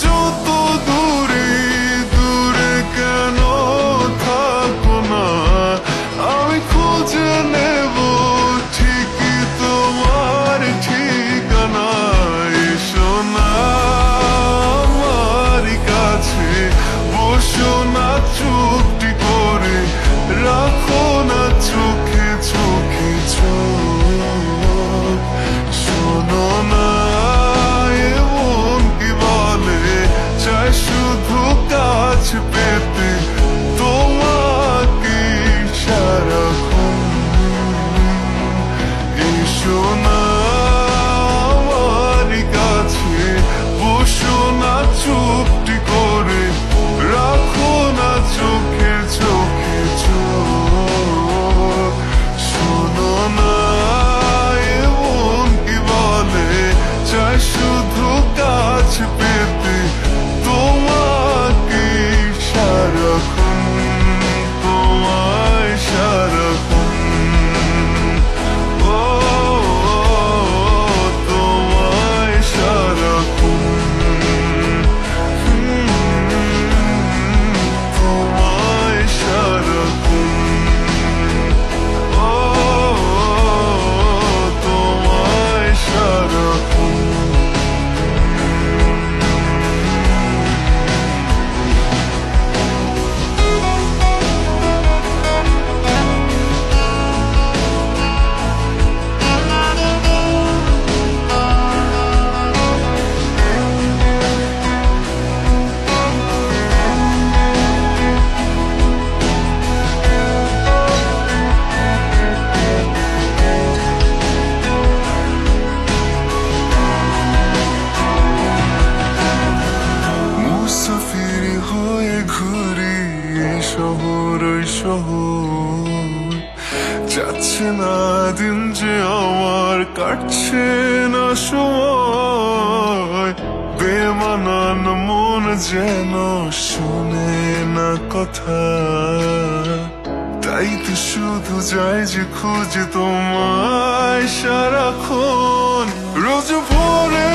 যত দূরে দূরে কেন থাকো না, আমি খুঁজে নেব ঠিকই তোমার ঠিকানা। এসো না আমার কাছে, বসো না চুপটি করে, রাখো না চোখে চোখে চোখ। শোনো না এমন কি বলে, চাই শুধু কাছ পেতে তোমাকে সারাক্ষণ। এসো না আমার কাছে, বসো না চুপটি করে, রাখো না চোখে চোখে চোখ। শোনো না এমন কি বলে, চাই শুধু কাছ পেতে তোমাকে সারাক্ষণ, তোমায় সারাক্ষণ। ও তোমায় সারাক্ষণ, তোমায় সারাক্ষণ। ও তোমায় সারাক্ষণ। মুসাফির হয়ে ঘুরি এই শহর ওই শহর, যাচ্ছে না দিন যে আমার, কাটছে না সময়। বেমানান মন যেন শুনে না কথা, তাই তো শুধু যাই যে খুঁজে তোমায় সারাক্ষণ। রোজ ভোরে